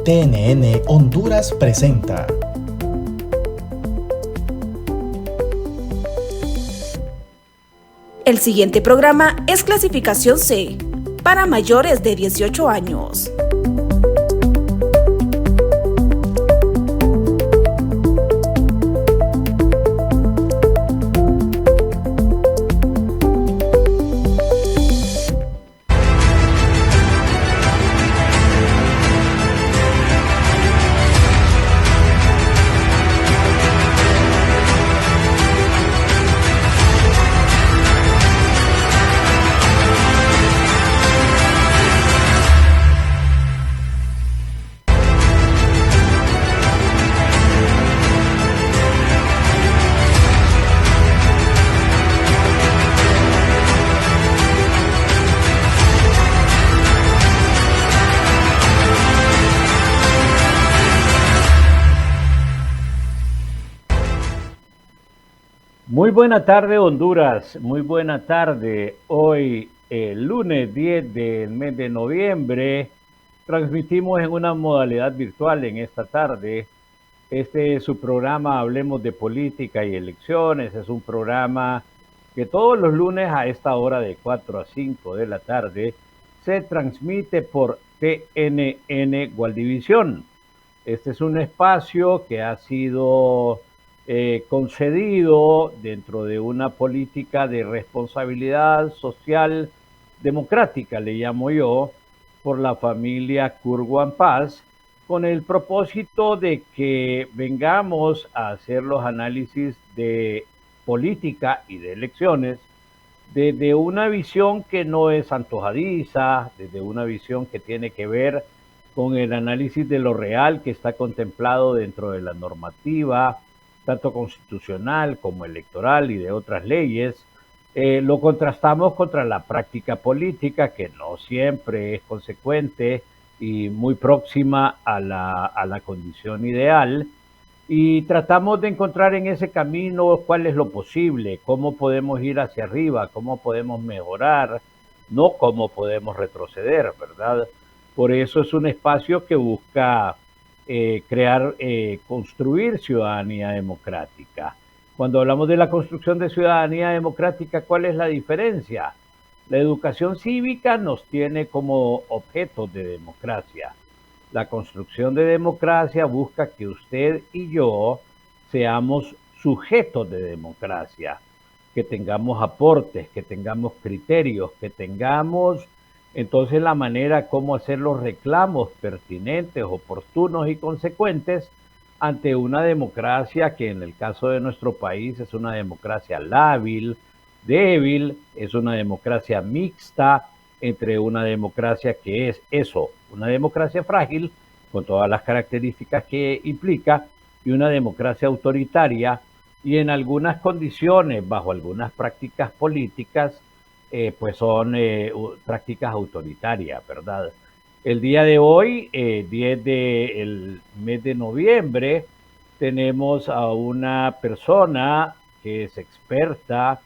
TNN Honduras presenta. El siguiente programa es clasificación C, para mayores de 18 años. Muy buena tarde, Honduras. Muy buena tarde. Hoy, lunes 10 del mes de noviembre, transmitimos en una modalidad virtual en esta tarde. Este es su programa Hablemos de Política y Elecciones. Es un programa que todos los lunes a esta hora de 4 a 5 de la tarde se transmite por TNN Gualdivisión. Este es un espacio que ha sido concedido dentro de una política de responsabilidad social democrática, le llamo yo, por la familia Kurwan Paz, con el propósito de que vengamos a hacer los análisis de política y de elecciones desde una visión que no es antojadiza, desde una visión que tiene que ver con el análisis de lo real que está contemplado dentro de la normativa, tanto constitucional como electoral y de otras leyes. Lo contrastamos contra la práctica política, que no siempre es consecuente y muy próxima a la condición ideal. Y tratamos de encontrar en ese camino cuál es lo posible, cómo podemos ir hacia arriba, cómo podemos mejorar, no cómo podemos retroceder, ¿verdad? Por eso es un espacio que busca construir ciudadanía democrática. Cuando hablamos de la construcción de ciudadanía democrática, ¿cuál es la diferencia? La educación cívica nos tiene como objeto de democracia. La construcción de democracia busca que usted y yo seamos sujetos de democracia, que tengamos aportes, que tengamos criterios, que tengamos entonces la manera como hacer los reclamos pertinentes, oportunos y consecuentes ante una democracia que en el caso de nuestro país es una democracia lábil, débil, es una democracia mixta entre una democracia que es eso, una democracia frágil, con todas las características que implica, y una democracia autoritaria, y en algunas condiciones, bajo algunas prácticas políticas, pues son prácticas autoritarias, ¿verdad? El día de hoy, 10 del mes de noviembre, tenemos a una persona que es experta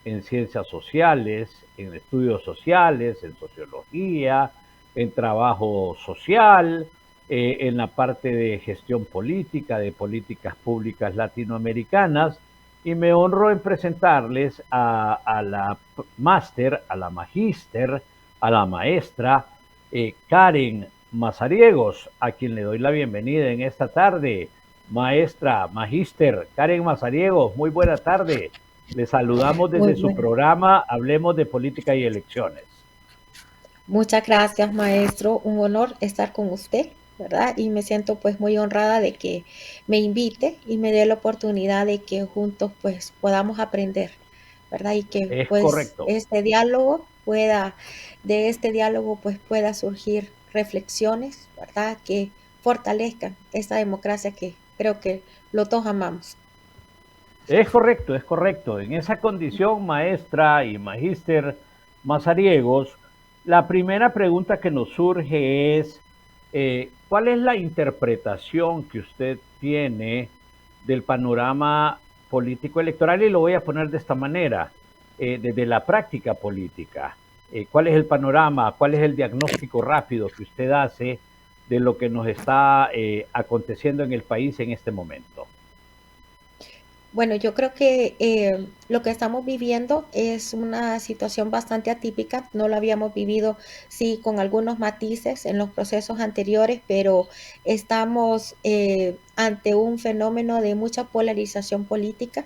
en ciencias sociales, en estudios sociales, en sociología, en trabajo social, en la parte de gestión política, de políticas públicas latinoamericanas, y me honro en presentarles a la máster, a la magíster, a la maestra Karen Mazariegos, a quien le doy la bienvenida en esta tarde. Maestra, magíster Karen Mazariegos, muy buena tarde. Le saludamos Muy desde su bueno. programa Hablemos de Política y Elecciones. Muchas gracias, maestro. Un honor estar con usted, ¿verdad? Y me siento pues muy honrada de que me invite y me dé la oportunidad de que juntos pues podamos aprender, ¿verdad? Y que Es pues correcto. de este diálogo pues pueda surgir reflexiones, ¿verdad? Que fortalezcan esta democracia que creo que los dos amamos. Es correcto, es correcto. En esa condición, maestra y magíster Mazariegos, la primera pregunta que nos surge es, ¿cuál es la interpretación que usted tiene del panorama político electoral? Y lo voy a poner de esta manera, desde la práctica política. ¿Cuál es el panorama? ¿Cuál es el diagnóstico rápido que usted hace de lo que nos está aconteciendo en el país en este momento? Bueno, yo creo que lo que estamos viviendo es una situación bastante atípica. No lo habíamos vivido, sí, con algunos matices en los procesos anteriores, pero estamos ante un fenómeno de mucha polarización política,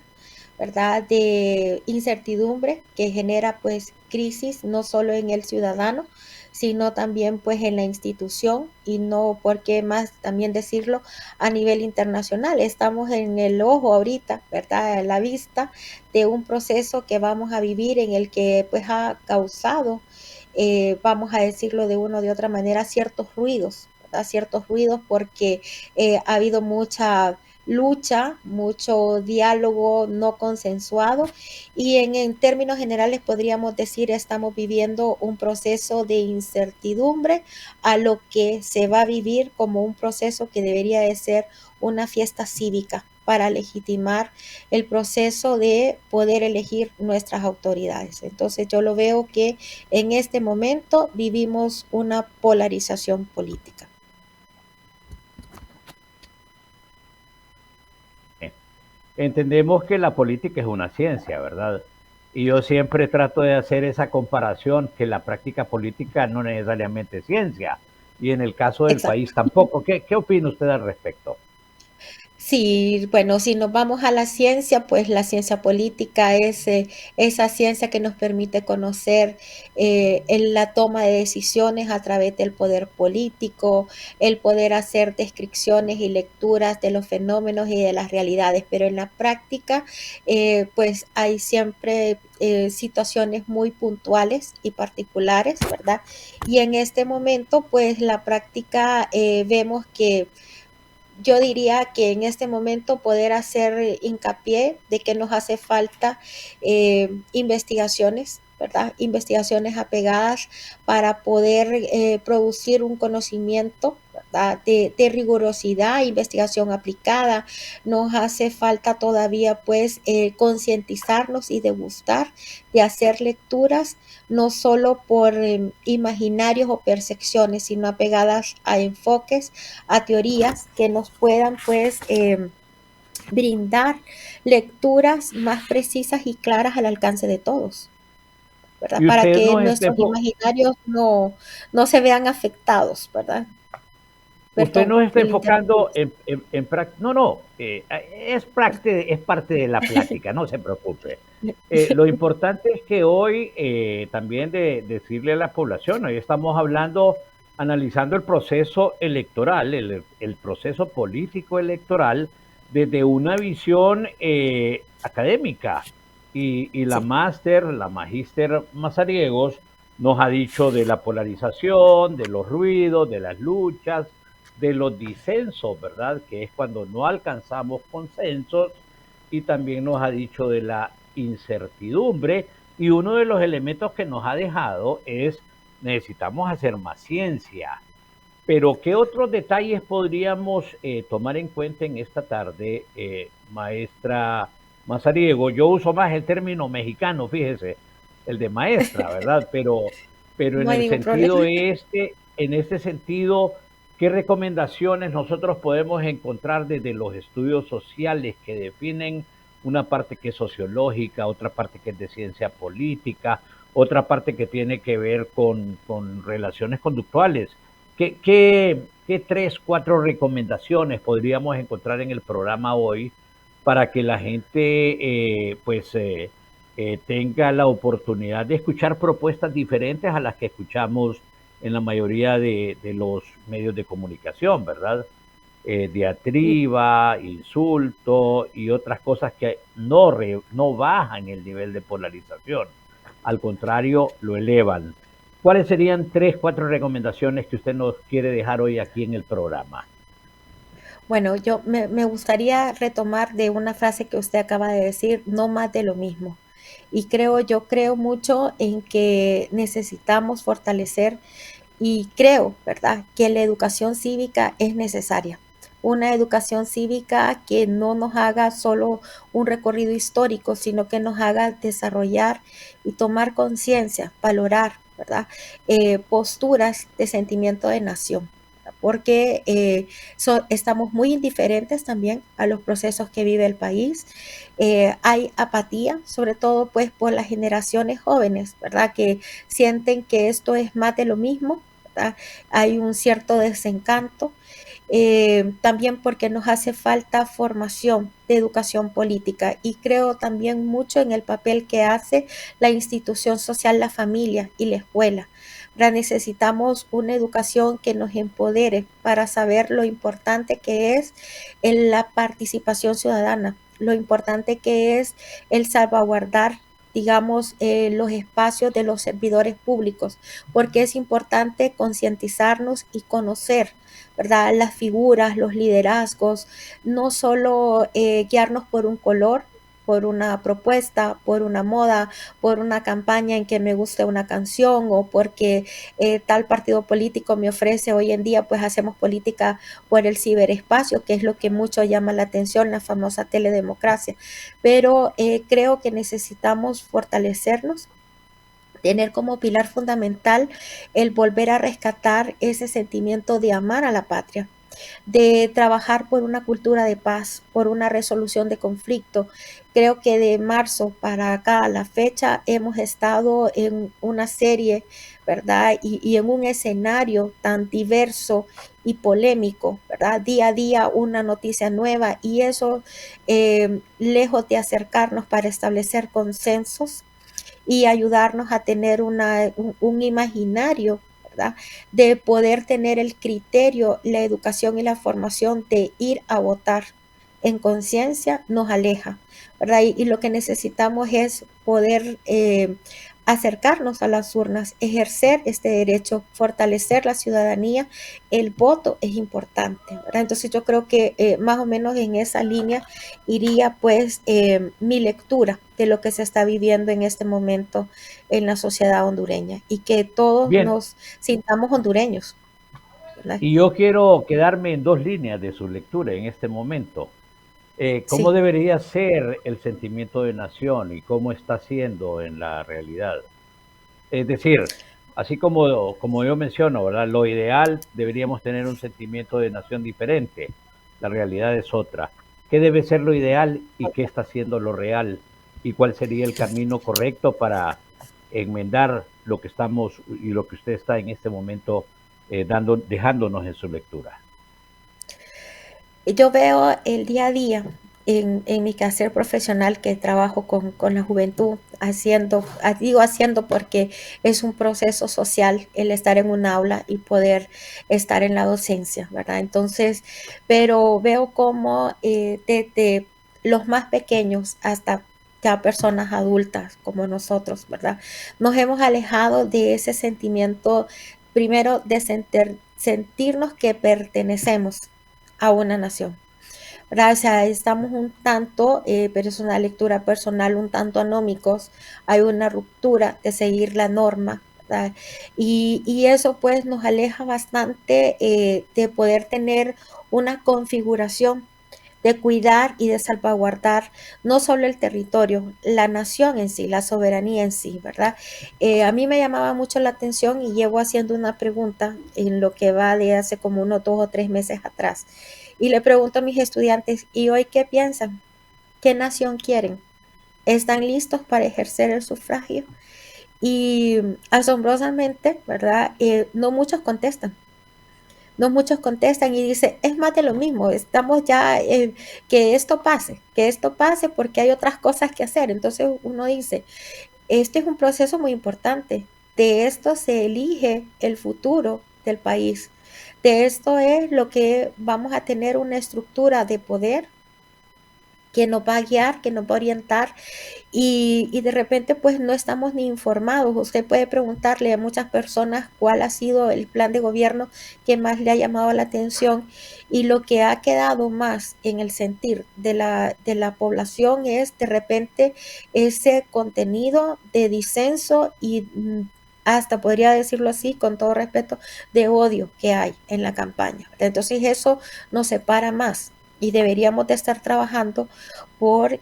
¿verdad? De incertidumbre que genera pues crisis no solo en el ciudadano, sino también pues en la institución y no, por qué más también decirlo, a nivel internacional. Estamos en el ojo ahorita, ¿verdad? A la vista de un proceso que vamos a vivir en el que pues ha causado, vamos a decirlo de una o de otra manera, ciertos ruidos, ¿verdad? Ciertos ruidos porque ha habido mucha lucha, mucho diálogo no consensuado y en términos generales podríamos decir estamos viviendo un proceso de incertidumbre a lo que se va a vivir como un proceso que debería de ser una fiesta cívica para legitimar el proceso de poder elegir nuestras autoridades. Entonces yo lo veo que en este momento vivimos una polarización política. Entendemos que la política es una ciencia, ¿verdad? Y yo siempre trato de hacer esa comparación que la práctica política no necesariamente es ciencia. Y en el caso del Exacto. país tampoco. ¿Qué opina usted al respecto? Sí, bueno, si nos vamos a la ciencia, pues la ciencia política es esa ciencia que nos permite conocer en la toma de decisiones a través del poder político, el poder hacer descripciones y lecturas de los fenómenos y de las realidades, pero en la práctica, pues hay siempre situaciones muy puntuales y particulares, ¿verdad? Y en este momento, pues la práctica vemos que yo diría que en este momento poder hacer hincapié de que nos hace falta investigaciones, ¿verdad? Investigaciones apegadas para poder producir un conocimiento, ¿verdad? De rigurosidad, investigación aplicada. Nos hace falta todavía pues concientizarnos y degustar de hacer lecturas no solo por imaginarios o percepciones, sino apegadas a enfoques, a teorías que nos puedan pues brindar lecturas más precisas y claras al alcance de todos, ¿verdad? Y Para usted que nos está, nuestros imaginarios no se vean afectados, ¿verdad? usted Perdón, nos está el enfocando interrumpí. no, no, es parte de la plática, no se preocupe. Lo importante es que hoy también de decirle a la población, hoy estamos hablando, analizando el proceso electoral, el proceso político electoral desde una visión académica. Y Sí. la magíster Mazariegos, nos ha dicho de la polarización, de los ruidos, de las luchas, de los disensos, ¿verdad? Que es cuando no alcanzamos consensos, y también nos ha dicho de la incertidumbre, y uno de los elementos que nos ha dejado es necesitamos hacer más ciencia. Pero ¿qué otros detalles podríamos tomar en cuenta en esta tarde, maestra Mazariego? Yo uso más el término mexicano, fíjese, el de maestra, ¿verdad? Pero No hay ningún problema. en este sentido, ¿qué recomendaciones nosotros podemos encontrar desde los estudios sociales que definen una parte que es sociológica, otra parte que es de ciencia política, otra parte que tiene que ver con relaciones conductuales? ¿Qué tres, cuatro recomendaciones podríamos encontrar en el programa hoy para que la gente tenga la oportunidad de escuchar propuestas diferentes a las que escuchamos en la mayoría de los medios de comunicación, ¿verdad? Diatriba, insulto y otras cosas que no bajan el nivel de polarización, al contrario, lo elevan. ¿Cuáles serían tres, cuatro recomendaciones que usted nos quiere dejar hoy aquí en el programa? Bueno, me gustaría retomar de una frase que usted acaba de decir, no más de lo mismo. Y yo creo mucho en que necesitamos fortalecer y creo, ¿verdad?, que la educación cívica es necesaria. Una educación cívica que no nos haga solo un recorrido histórico, sino que nos haga desarrollar y tomar conciencia, valorar, ¿verdad?, posturas de sentimiento de nación, porque estamos muy indiferentes también a los procesos que vive el país. Hay apatía, sobre todo pues por las generaciones jóvenes, ¿verdad? Que sienten que esto es más de lo mismo, ¿verdad? Hay un cierto desencanto. También porque nos hace falta formación de educación política y creo también mucho en el papel que hace la institución social, la familia y la escuela. ¿Verdad? Necesitamos una educación que nos empodere para saber lo importante que es en la participación ciudadana, lo importante que es el salvaguardar, digamos, los espacios de los servidores públicos, porque es importante concientizarnos y conocer, ¿verdad? Las figuras, los liderazgos, no solo guiarnos por un color, por una propuesta, por una moda, por una campaña en que me guste una canción o porque tal partido político me ofrece hoy en día, pues hacemos política por el ciberespacio, que es lo que mucho llama la atención, la famosa teledemocracia. Pero creo que necesitamos fortalecernos, tener como pilar fundamental el volver a rescatar ese sentimiento de amar a la patria, de trabajar por una cultura de paz, por una resolución de conflicto. Creo que de marzo para acá, a la fecha, hemos estado en una serie, ¿verdad? Y en un escenario tan diverso y polémico, ¿verdad? Día a día una noticia nueva y eso, lejos de acercarnos para establecer consensos, y ayudarnos a tener un imaginario, ¿verdad? De poder tener el criterio, la educación y la formación de ir a votar en conciencia, nos aleja, ¿verdad? Y lo que necesitamos es poder acercarnos a las urnas, ejercer este derecho, fortalecer la ciudadanía. El voto es importante, ¿verdad? Entonces yo creo que más o menos en esa línea iría pues mi lectura de lo que se está viviendo en este momento en la sociedad hondureña y que todos Bien, nos sintamos hondureños, ¿verdad? y yo quiero quedarme en dos líneas de su lectura en este momento. ¿Cómo Sí. debería ser el sentimiento de nación y cómo está siendo en la realidad? Es decir, así como yo menciono, ¿verdad? Lo ideal deberíamos tener un sentimiento de nación diferente. La realidad es otra. ¿Qué debe ser lo ideal y qué está siendo lo real? ¿Y cuál sería el camino correcto para enmendar lo que estamos y lo que usted está en este momento dejándonos en su lectura? Yo veo el día a día en mi quehacer profesional que trabajo con la juventud, haciendo, digo haciendo porque es un proceso social el estar en un aula y poder estar en la docencia, ¿verdad? Entonces, pero veo como desde los más pequeños hasta ya personas adultas como nosotros, ¿verdad? Nos hemos alejado de ese sentimiento, primero de sentirnos que pertenecemos a una nación. ¿Verdad? O sea, estamos un tanto, pero es una lectura personal, un tanto anómicos, hay una ruptura de seguir la norma, ¿verdad? Y eso pues nos aleja bastante de poder tener una configuración de cuidar y de salvaguardar no solo el territorio, la nación en sí, la soberanía en sí, ¿verdad? A mí me llamaba mucho la atención y llevo haciendo una pregunta en lo que va de hace como unos 2 o 3 meses atrás. Y le pregunto a mis estudiantes, ¿y hoy qué piensan? ¿Qué nación quieren? ¿Están listos para ejercer el sufragio? Y asombrosamente, ¿verdad? No muchos contestan. No muchos contestan y dicen, es más de lo mismo, estamos ya, que esto pase porque hay otras cosas que hacer. Entonces uno dice, este es un proceso muy importante, de esto se elige el futuro del país, de esto es lo que vamos a tener una estructura de poder que nos va a guiar, que nos va a orientar y de repente pues no estamos ni informados. Usted puede preguntarle a muchas personas cuál ha sido el plan de gobierno que más le ha llamado la atención y lo que ha quedado más en el sentir de la población es de repente ese contenido de disenso y hasta podría decirlo así, con todo respeto, de odio que hay en la campaña. Entonces eso nos separa más y deberíamos de estar trabajando por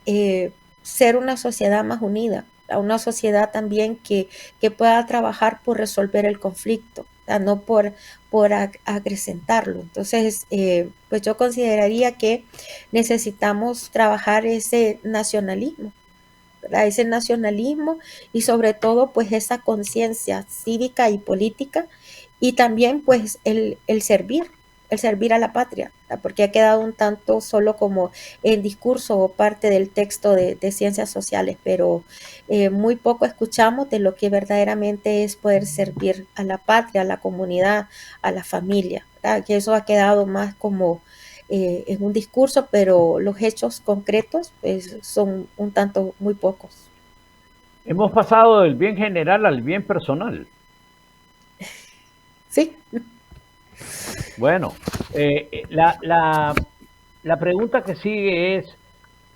ser una sociedad más unida, a una sociedad también que pueda trabajar por resolver el conflicto, sea, no por acrecentarlo. Entonces, pues yo consideraría que necesitamos trabajar ese nacionalismo, ¿verdad? Ese nacionalismo y sobre todo pues esa conciencia cívica y política y también pues el servir a la patria, ¿verdad? Porque ha quedado un tanto solo como en discurso o parte del texto de ciencias sociales, pero muy poco escuchamos de lo que verdaderamente es poder servir a la patria, a la comunidad, a la familia, ¿verdad? Que eso ha quedado más como en un discurso, pero los hechos concretos pues, son un tanto muy pocos. Hemos pasado del bien general al bien personal. Sí, Bueno, la pregunta que sigue es,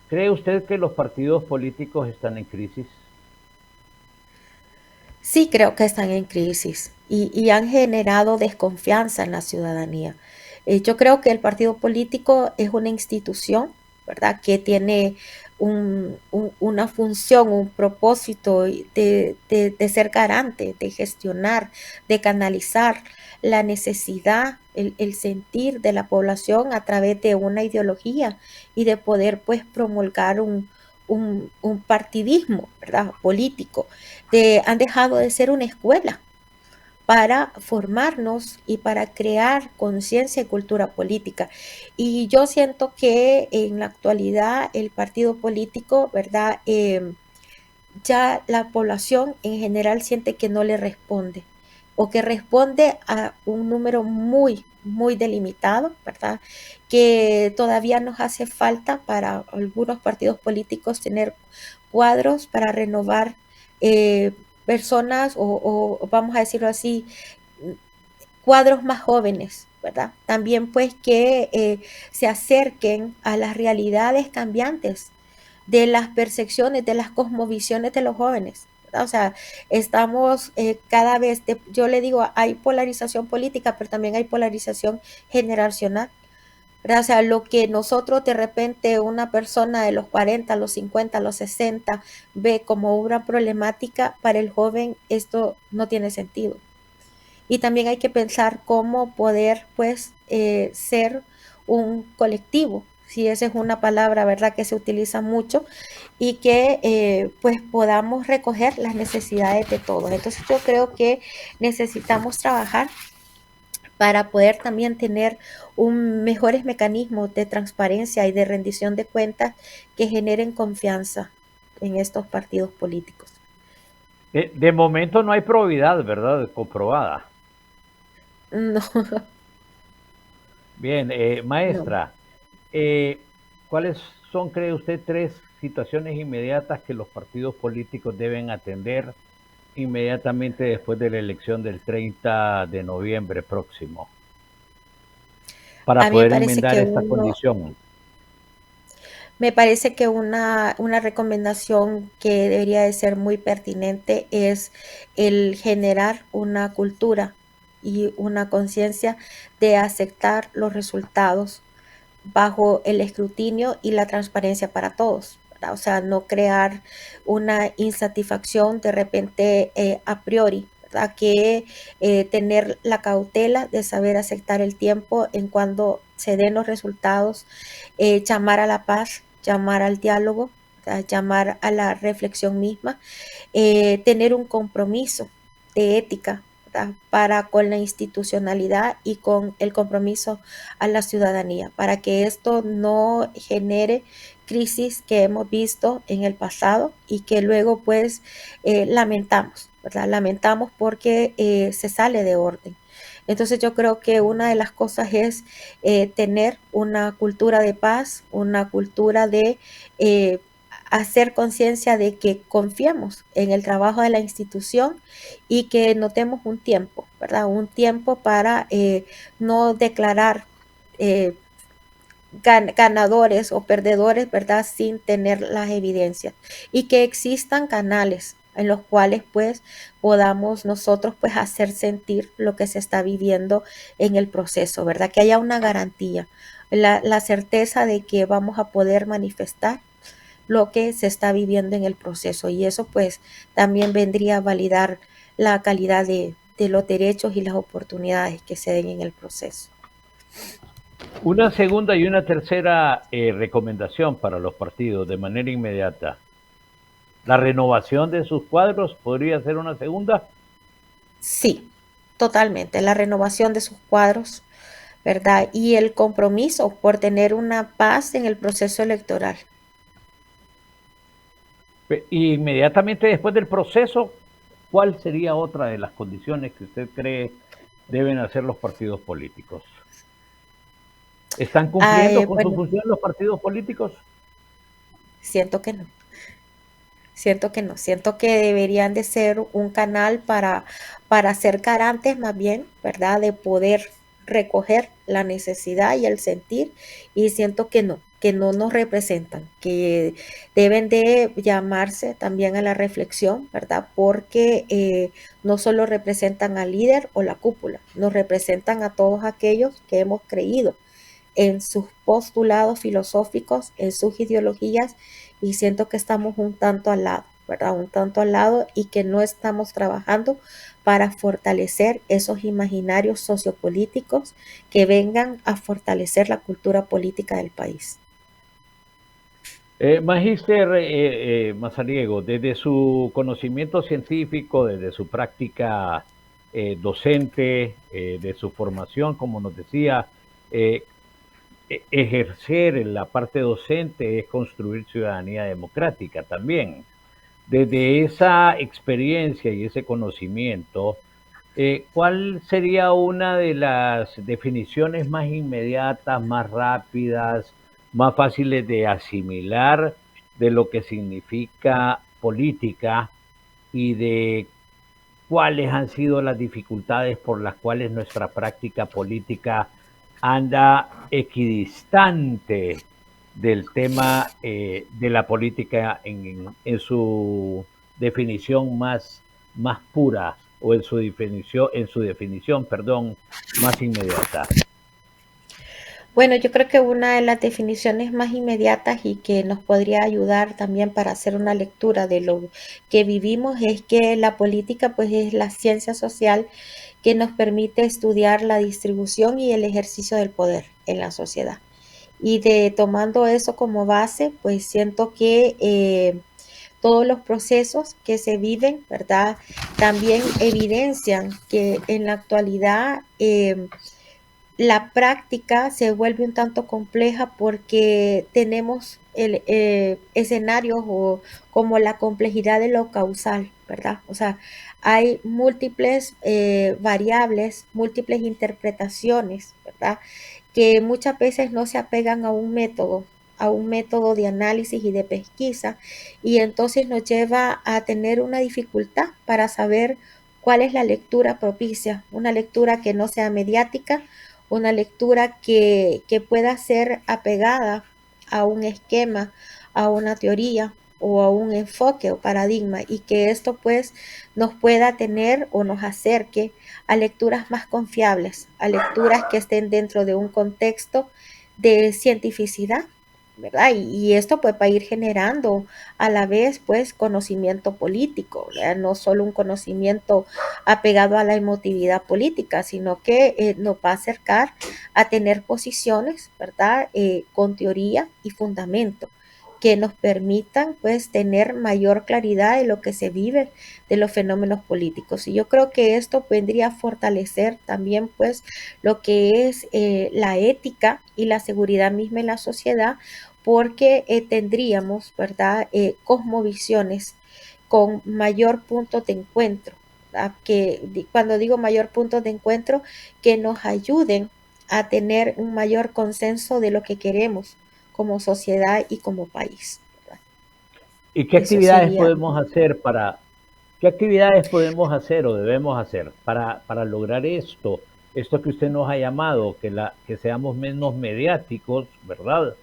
¿cree usted que los partidos políticos están en crisis? sí creo que están en crisis y han generado desconfianza en la ciudadanía. Yo creo que el partido político es una institución, ¿verdad? Que tiene una función, un propósito de ser garante, de gestionar, de canalizar la necesidad, el sentir de la población a través de una ideología y de poder pues promulgar un partidismo, ¿verdad? Político. Han dejado de ser una escuela para formarnos y para crear conciencia y cultura política. Y yo siento que en la actualidad el partido político, ¿verdad? Ya la población en general siente que no le responde o que responde a un número muy, muy delimitado, ¿verdad? Que todavía nos hace falta para algunos partidos políticos tener cuadros para renovar eh, personas o vamos a decirlo así, cuadros más jóvenes, ¿verdad? También pues que se acerquen a las realidades cambiantes de las percepciones, de las cosmovisiones de los jóvenes, ¿verdad? O sea, estamos cada vez, yo le digo, hay polarización política, pero también hay polarización generacional, ¿verdad? O sea, lo que nosotros de repente una persona de los 40, los 50, los 60 ve como una problemática, para el joven esto no tiene sentido. Y también hay que pensar cómo poder, pues, ser un colectivo, si esa es una palabra, ¿verdad?, que se utiliza mucho, y que, pues, podamos recoger las necesidades de todos. Entonces, yo creo que necesitamos trabajar para poder también tener mejores mecanismos de transparencia y de rendición de cuentas que generen confianza en estos partidos políticos. De momento no hay probidad, ¿verdad? Comprobada. No, Bien, no. maestra, ¿cuáles son, cree usted, tres situaciones inmediatas que los partidos políticos deben atender inmediatamente después de la elección del 30 de noviembre próximo para A mí me poder parece enmendar que esta uno, condición? Me parece que una recomendación que debería de ser muy pertinente es el generar una cultura y una conciencia de aceptar los resultados bajo el escrutinio y la transparencia para todos, ¿verdad? O sea, no crear una insatisfacción de repente a priori, ¿verdad? Que tener la cautela de saber aceptar el tiempo en cuando se den los resultados, llamar a la paz, llamar al diálogo, ¿verdad? Llamar a la reflexión misma, tener un compromiso de ética, ¿verdad?, para con la institucionalidad y con el compromiso a la ciudadanía, para que esto no genere crisis que hemos visto en el pasado y que luego pues lamentamos, ¿verdad? Lamentamos porque se sale de orden. Entonces yo creo que una de las cosas es tener una cultura de paz, una cultura de eh, hacer conciencia de que confiemos en el trabajo de la institución y que notemos un tiempo, ¿verdad? Un tiempo para no declarar eh, ganadores o perdedores, ¿verdad? Sin tener las evidencias. Y que existan canales en los cuales pues podamos nosotros pues hacer sentir lo que se está viviendo en el proceso, ¿verdad? Que haya una garantía, la certeza de que vamos a poder manifestar lo que se está viviendo en el proceso y eso pues también vendría a validar la calidad de los derechos y las oportunidades que se den en el proceso. Una segunda y una tercera recomendación para los partidos de manera inmediata. ¿La renovación de sus cuadros podría ser una segunda? Sí, totalmente. La renovación de sus cuadros, ¿verdad? Y el compromiso por tener una paz en el proceso electoral. Inmediatamente después del proceso, ¿cuál sería otra de las condiciones que usted cree deben hacer los partidos políticos? ¿Están cumpliendo con su Bueno, función los partidos políticos? siento que no. Siento que no, siento que deberían de ser un canal para ser garantes más bien, ¿verdad? De poder recoger la necesidad y el sentir, y siento que no nos representan, que deben de llamarse también a la reflexión, ¿verdad? Porque no solo representan al líder o la cúpula, nos representan a todos aquellos que hemos creído en sus postulados filosóficos, en sus ideologías, y siento que estamos un tanto al lado, ¿verdad? Un tanto al lado y que no estamos trabajando para fortalecer esos imaginarios sociopolíticos que vengan a fortalecer la cultura política del país. Magíster Mazariego, desde su conocimiento científico, desde su práctica docente, de su formación, como nos decía, eh, ejercer en la parte docente es construir ciudadanía democrática también. Desde esa experiencia y ese conocimiento, ¿cuál sería una de las definiciones más inmediatas, más rápidas, más fáciles de asimilar de lo que significa política y de cuáles han sido las dificultades por las cuales nuestra práctica política anda equidistante del tema de la política en su definición más pura o en su definición, perdón, más inmediata? Bueno, yo creo que una de las definiciones más inmediatas y que nos podría ayudar también para hacer una lectura de lo que vivimos es que la política pues es la ciencia social que nos permite estudiar la distribución y el ejercicio del poder en la sociedad. Y de tomando eso como base, pues siento que todos los procesos que se viven, ¿verdad? También evidencian que en la actualidad la práctica se vuelve un tanto compleja porque tenemos escenarios o como la complejidad de lo causal, ¿verdad? O sea, hay múltiples variables, múltiples interpretaciones, ¿verdad? Que muchas veces no se apegan a un método de análisis y de pesquisa, y entonces nos lleva a tener una dificultad para saber cuál es la lectura propicia, una lectura que no sea mediática, una lectura que pueda ser apegada a un esquema, a una teoría o a un enfoque o paradigma, y que esto pues nos pueda tener o nos acerque a lecturas más confiables, a lecturas que estén dentro de un contexto de cientificidad, ¿verdad? Y esto pues va a ir generando a la vez pues conocimiento político, ¿verdad? No solo un conocimiento apegado a la emotividad política, sino que nos va a acercar a tener posiciones, ¿verdad? Con teoría y fundamento que nos permitan pues tener mayor claridad de lo que se vive de los fenómenos políticos. Y yo creo que esto vendría a fortalecer también pues lo que es la ética y la seguridad misma en la sociedad, porque tendríamos, ¿verdad? Cosmovisiones con mayor punto de encuentro, que cuando digo mayor punto de encuentro, que nos ayuden a tener un mayor consenso de lo que queremos como sociedad y como país, ¿verdad? ¿Y qué Eso actividades sería. podemos hacer qué actividades podemos hacer o debemos hacer para lograr esto? Esto que usted nos ha llamado, que seamos menos mediáticos, ¿verdad?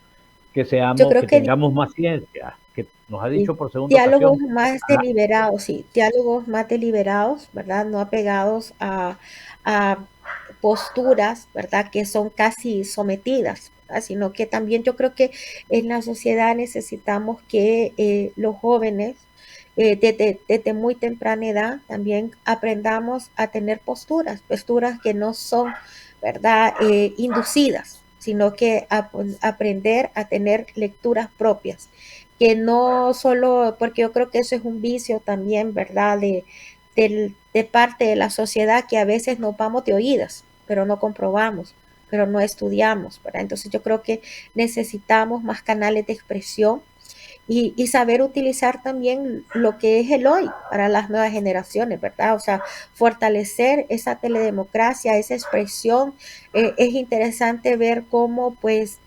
Yo creo Que que tengamos más ciencia, que nos ha dicho por segunda diálogos ocasión. más Ajá. deliberados, sí, diálogos más deliberados, ¿verdad? No apegados a posturas, ¿verdad? Que son casi sometidas, ¿verdad? Sino que también yo creo que en la sociedad necesitamos que los jóvenes desde muy temprana edad también aprendamos a tener posturas que no son, ¿verdad?, inducidas, sino que aprender a tener lecturas propias, que no solo, porque yo creo que eso es un vicio también, ¿verdad?, de parte de la sociedad, que a veces nos vamos de oídas, pero no comprobamos, pero no estudiamos, ¿verdad? Entonces yo creo que necesitamos más canales de expresión y saber utilizar también lo que es el hoy para las nuevas generaciones, ¿verdad? O sea, fortalecer esa teledemocracia, esa expresión. Es interesante ver cómo, pues,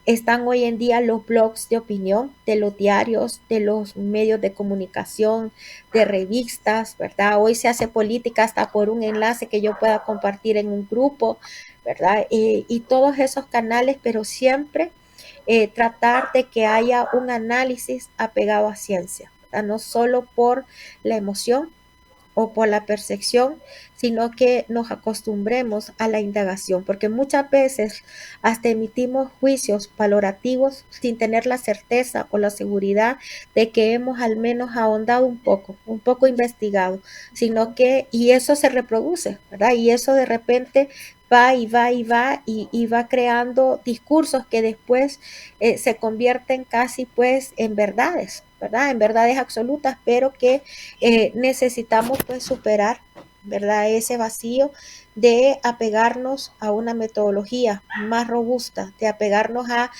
están hoy en día los blogs de opinión, de los diarios, de los medios de comunicación, de revistas, ¿verdad? Hoy se hace política hasta por un enlace que yo pueda compartir en un grupo, ¿verdad? Y todos esos canales, pero siempre tratar de que haya un análisis apegado a ciencia, ¿verdad? No solo por la emoción o por la percepción, sino que nos acostumbremos a la indagación, porque muchas veces hasta emitimos juicios valorativos sin tener la certeza o la seguridad de que hemos al menos ahondado un poco investigado, sino que, y eso se reproduce, ¿verdad? Y eso de repente va y va y va y va creando discursos que después se convierten casi pues en verdades, ¿verdad? En verdades absolutas, pero que necesitamos pues superar, ¿verdad? Ese vacío de apegarnos a una metodología más robusta, de apegarnos a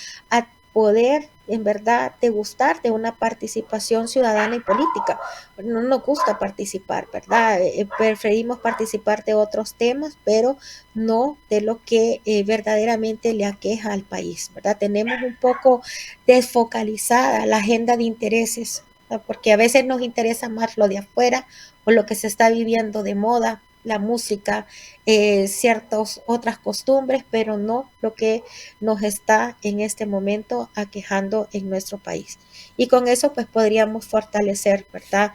poder en verdad degustar de una participación ciudadana y política. No nos gusta participar, ¿verdad? Preferimos participar de otros temas, pero no de lo que verdaderamente le aqueja al país, ¿verdad? Tenemos un poco desfocalizada la agenda de intereses, ¿no? Porque a veces nos interesa más lo de afuera o lo que se está viviendo de moda, la música, ciertas otras costumbres, pero no lo que nos está en este momento aquejando en nuestro país. Y con eso pues podríamos fortalecer, ¿verdad?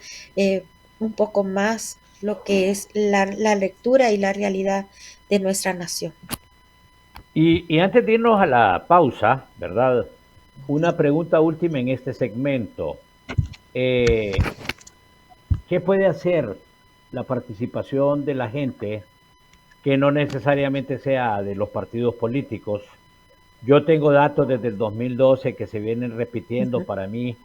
Un poco más lo que es la lectura y la realidad de nuestra nación. Y antes de irnos a la pausa, ¿verdad? Una pregunta última en este segmento. Eh, ¿Qué puede hacer la participación de la gente que no necesariamente sea de los partidos políticos? Yo tengo datos desde el 2012 que se vienen repitiendo. Ujú. Para mí,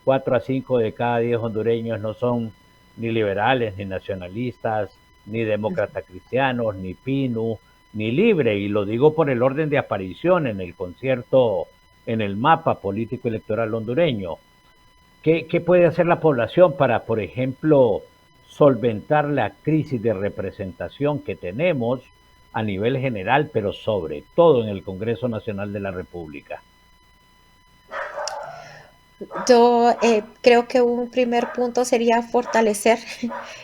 4 a 5 de cada 10 hondureños no son ni liberales, ni nacionalistas, ni demócratas cristianos, ni PINU, ni libre. Y lo digo por el orden de aparición en el concierto, en el mapa político electoral hondureño. ¿Qué puede hacer la población para, por ejemplo, solventar la crisis de representación que tenemos a nivel general, pero sobre todo en el Congreso Nacional de la República? Yo creo que un primer punto sería fortalecer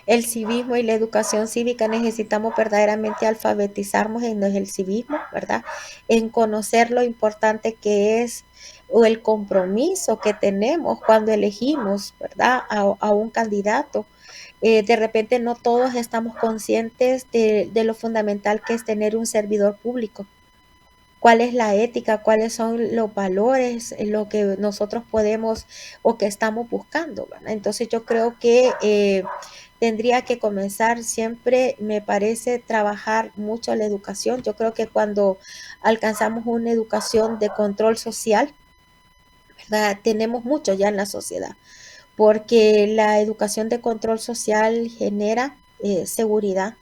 el civismo y la educación cívica. Necesitamos verdaderamente alfabetizarnos en el civismo, ¿verdad? En conocer lo importante que es o el compromiso que tenemos cuando elegimos, ¿verdad? A un candidato. De repente no todos estamos conscientes de lo fundamental que es tener un servidor público, cuál es la ética, cuáles son los valores, lo que nosotros podemos o que estamos buscando, ¿verdad? Entonces yo creo que tendría que comenzar siempre, me parece, trabajar mucho la educación. Yo creo que cuando alcanzamos una educación de control social, ¿verdad? Tenemos mucho ya en la sociedad, porque la educación de control social genera seguridad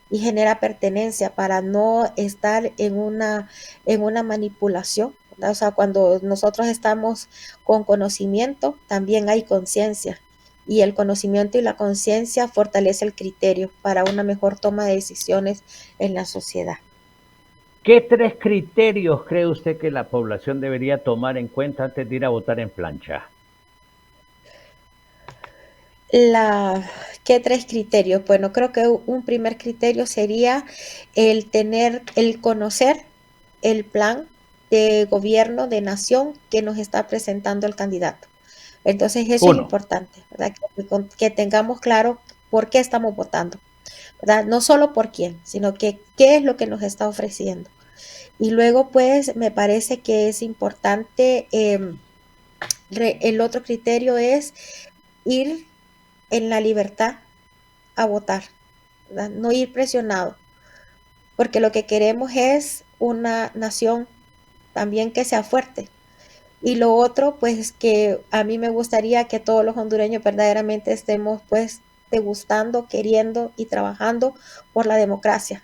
y genera pertenencia para no estar en una manipulación, ¿verdad? O sea, cuando nosotros estamos con conocimiento, también hay conciencia. Y el conocimiento y la conciencia fortalece el criterio para una mejor toma de decisiones en la sociedad. ¿Qué 3 criterios cree usted que la población debería tomar en cuenta antes de ir a votar en plancha? La, ¿Qué tres criterios? Bueno, creo que un primer criterio sería el conocer el plan de gobierno de nación que nos está presentando el candidato. Entonces, eso es Uno. importante, ¿verdad? Que tengamos claro por qué estamos votando, ¿verdad? No solo por quién, sino que qué es lo que nos está ofreciendo. Y luego, pues, me parece que es importante, el otro criterio es ir en la libertad a votar, ¿verdad? No ir presionado, porque lo que queremos es una nación también que sea fuerte. Y lo otro, pues que a mí me gustaría que todos los hondureños verdaderamente estemos pues degustando, queriendo y trabajando por la democracia,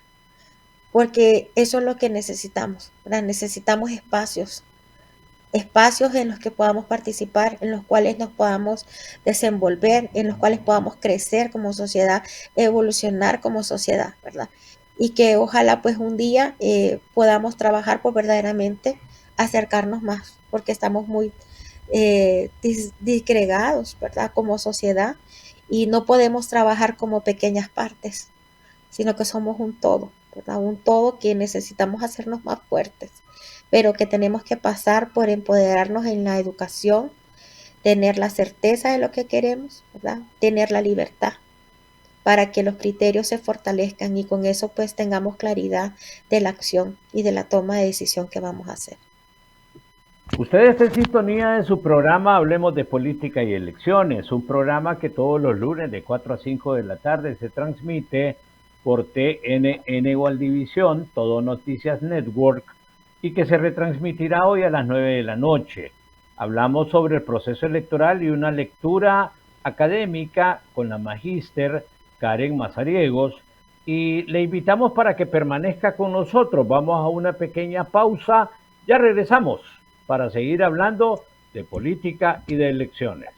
porque eso es lo que necesitamos, ¿verdad? Necesitamos espacios en los que podamos participar, en los cuales nos podamos desenvolver, en los cuales podamos crecer como sociedad, evolucionar como sociedad, ¿verdad? Y que ojalá pues un día podamos trabajar por verdaderamente acercarnos más, porque estamos muy disgregados, ¿verdad? Como sociedad, y no podemos trabajar como pequeñas partes, sino que somos un todo, ¿verdad? Un todo que necesitamos hacernos más fuertes, pero que tenemos que pasar por empoderarnos en la educación, tener la certeza de lo que queremos, ¿verdad? Tener la libertad para que los criterios se fortalezcan y con eso pues tengamos claridad de la acción y de la toma de decisión que vamos a hacer. Usted está en sintonía de su programa Hablemos de Política y Elecciones, un programa que todos los lunes de 4 a 5 de la tarde se transmite por TNN Gualdivisión, Todo Noticias Network, y que se retransmitirá hoy a las 9 de la noche. Hablamos sobre el proceso electoral y una lectura académica con la magíster Karen Mazariegos, y le invitamos para que permanezca con nosotros. Vamos a una pequeña pausa, ya regresamos para seguir hablando de política y de elecciones.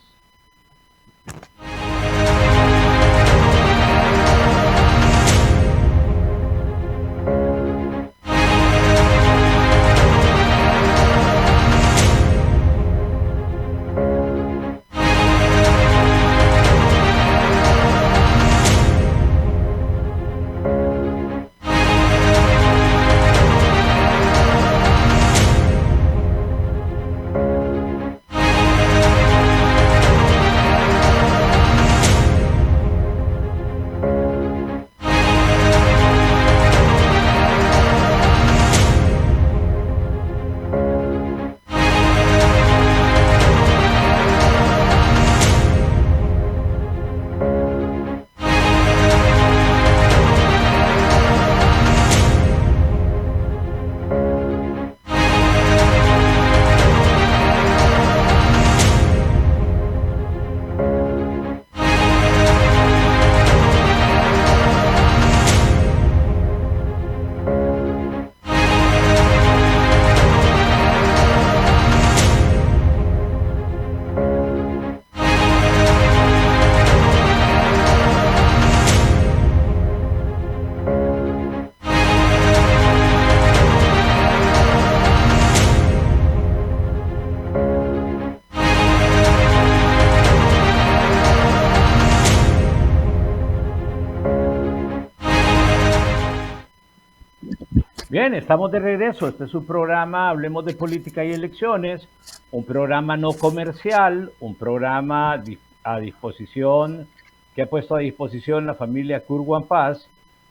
Bien, estamos de regreso. Este es su programa Hablemos de Política y Elecciones, un programa no comercial, un programa a disposición, que ha puesto a disposición la familia Curwan Paz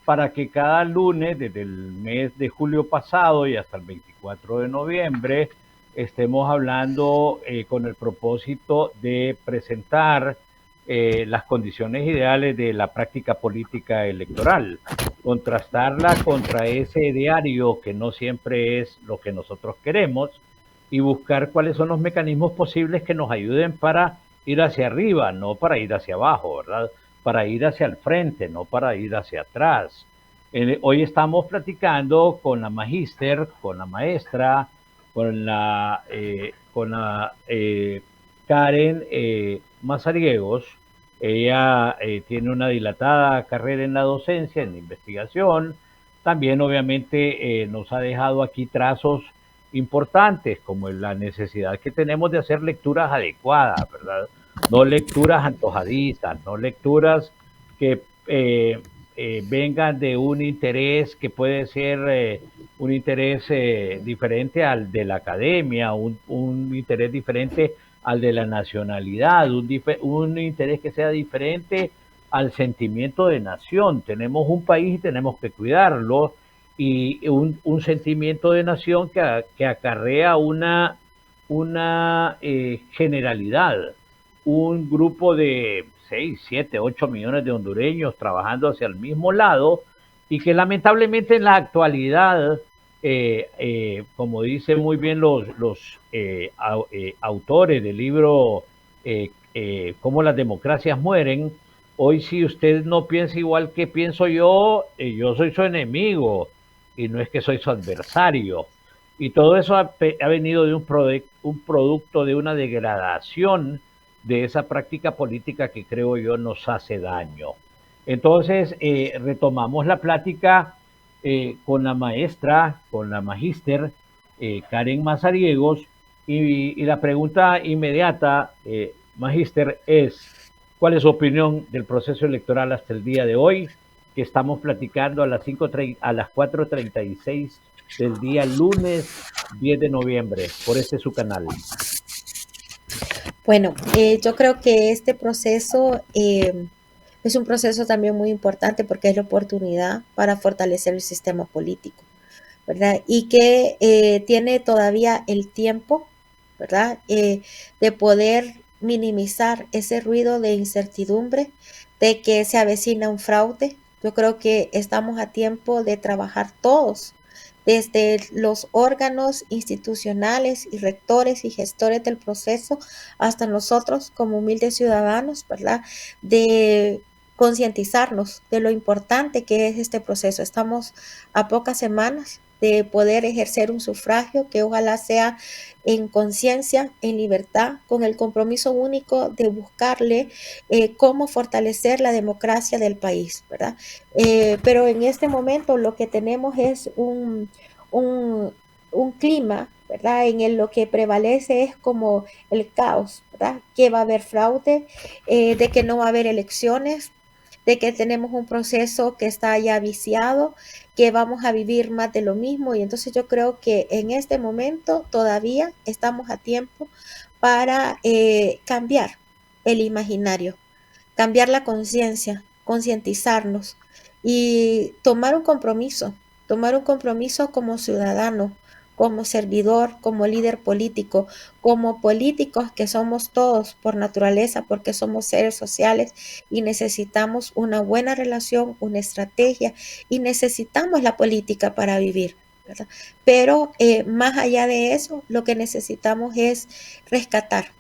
para que cada lunes, desde el mes de julio pasado y hasta el 24 de noviembre, estemos hablando con el propósito de presentar las condiciones ideales de la práctica política electoral, contrastarla contra ese diario que no siempre es lo que nosotros queremos y buscar cuáles son los mecanismos posibles que nos ayuden para ir hacia arriba, no para ir hacia abajo, ¿verdad? Para ir hacia el frente, no para ir hacia atrás. Hoy estamos platicando con la magíster, con la maestra, con la Karen Mazariegos. Ella tiene una dilatada carrera en la docencia, en la investigación. También obviamente nos ha dejado aquí trazos importantes, como la necesidad que tenemos de hacer lecturas adecuadas, ¿verdad? No lecturas antojadizas, no lecturas que vengan de un interés que puede ser un interés diferente al de la academia, un interés diferente al de la nacionalidad, un interés que sea diferente al sentimiento de nación. Tenemos un país y tenemos que cuidarlo, y un sentimiento de nación que acarrea una generalidad. un grupo de 6, 7, 8 millones de hondureños trabajando hacia el mismo lado y que lamentablemente en la actualidad, como dicen muy bien los autores del libro Cómo las democracias mueren, hoy si usted no piensa igual que pienso yo soy su enemigo y no es que soy su adversario. Y todo eso ha venido de un producto de una degradación de esa práctica política que creo yo nos hace daño. Entonces, retomamos la plática con la maestra, con la magíster Karen Mazariegos, y la pregunta inmediata, magíster, es, ¿cuál es su opinión del proceso electoral hasta el día de hoy? Que estamos platicando a las 4:36 del día lunes 10 de noviembre, por este su canal. Bueno, yo creo que este proceso es un proceso también muy importante porque es la oportunidad para fortalecer el sistema político, ¿verdad? Y que tiene todavía el tiempo, ¿verdad? De poder minimizar ese ruido de incertidumbre, de que se avecina un fraude. Yo creo que estamos a tiempo de trabajar todos, desde los órganos institucionales y rectores y gestores del proceso hasta nosotros como humildes ciudadanos, ¿verdad? De concientizarnos de lo importante que es este proceso. Estamos a pocas semanas de poder ejercer un sufragio que ojalá sea en conciencia, en libertad, con el compromiso único de buscarle cómo fortalecer la democracia del país, ¿verdad? Pero en este momento lo que tenemos es un clima, ¿verdad? Lo que prevalece es como el caos, ¿verdad? Que va a haber fraude, de que no va a haber elecciones, de que tenemos un proceso que está ya viciado, que vamos a vivir más de lo mismo. Y entonces yo creo que en este momento todavía estamos a tiempo para cambiar el imaginario, cambiar la conciencia, concientizarnos y tomar un compromiso como ciudadano, como servidor, como líder político, como políticos que somos todos por naturaleza, porque somos seres sociales y necesitamos una buena relación, una estrategia y necesitamos la política para vivir, ¿verdad? Pero más allá de eso, lo que necesitamos es rescatar